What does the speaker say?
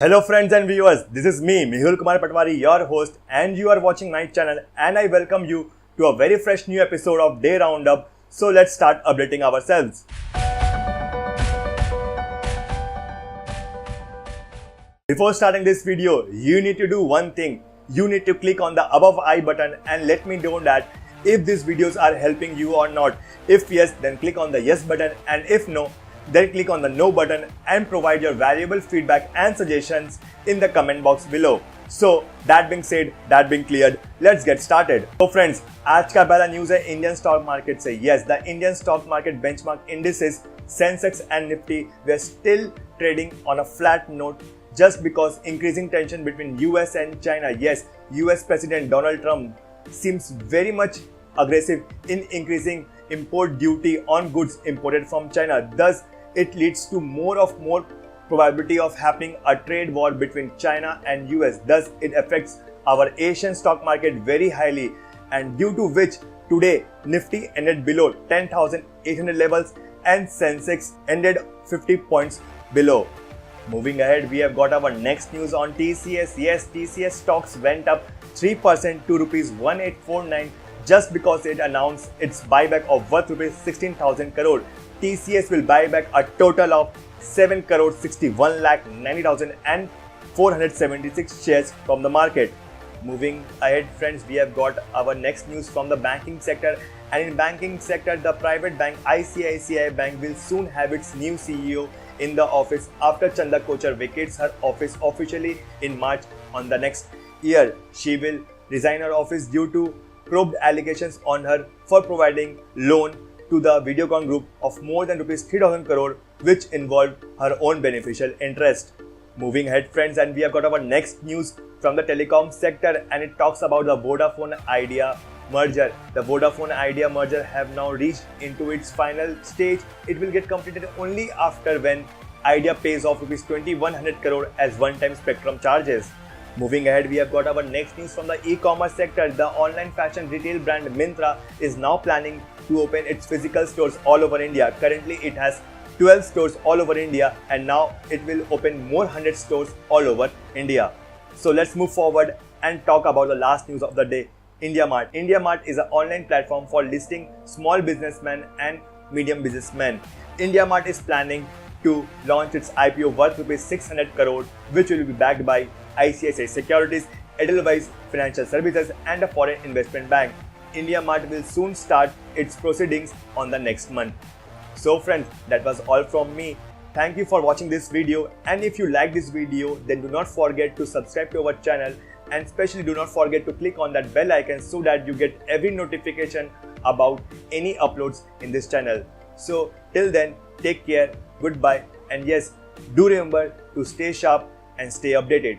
Hello friends and viewers, this is me, Mehul Kumar Patwari, your host, and you are watching my channel, and I welcome you to a very fresh new episode of Day Roundup. So let's start updating ourselves. Before starting this video, you need to do one thing. You need to click on the above I button and let me know that if these videos are helping you or not. If yes, then click on the yes button, and if no, then click on the no button and provide your valuable feedback and suggestions in the comment box below. So that being said, that being cleared, let's get started. So friends, आज का पहला news है Indian stock market से. Yes, the Indian stock market benchmark indices Sensex and Nifty were still trading on a flat note just because increasing tension between US and China. Yes, US President Donald Trump seems very much aggressive in increasing import duty on goods imported from China. Thus, it leads to more probability of happening a trade war between China and US. Thus, it affects our Asian stock market very highly, and due to which today Nifty ended below 10,800 levels and Sensex ended 50 points below. Moving ahead, we have got our next news on TCS. Yes, TCS stocks went up 3% to rupees 1849 just because it announced its buyback of worth rupees 16,000 crore. TCS will buy back a total of 7 crore 61 lakh 90,000 and 476 shares from the market. Moving ahead, friends, we have got our next news from the banking sector. And in banking sector, the private bank ICICI Bank will soon have its new CEO in the office after Chanda Kochar vacates her office officially in March on the next year. She will resign her office due to probed allegations on her for providing loan to the Videocon group of more than rupees 3,000 crore, which involved her own beneficial interest. Moving ahead, friends, and we have got our next news from the telecom sector, and it talks about the Vodafone-IDEA merger. The Vodafone-IDEA merger have now reached into its final stage. It will get completed only after when Idea pays off rupees 2,100 crore as one-time spectrum charges. Moving ahead, we have got our next news from the e-commerce sector. The online fashion retail brand Myntra is now planning to open its physical stores all over India. Currently, it has 12 stores all over India, and now it will open more 100 stores all over India. So let's move forward and talk about the last news of the day. IndiaMart. IndiaMart is an online platform for listing small businessmen and medium businessmen. IndiaMart is planning to launch its IPO worth rupees 600 crore, which will be backed by ICICI Securities, Edelweiss Financial Services, and a foreign investment bank. IndiaMart will soon start its proceedings on the next month. So friends, that was all from me. Thank you for watching this video, and if you like this video, then do not forget to subscribe to our channel, and especially do not forget to click on that bell icon so that you get every notification about any uploads in this channel. So till then, take care, goodbye, and yes, do remember to stay sharp and stay updated.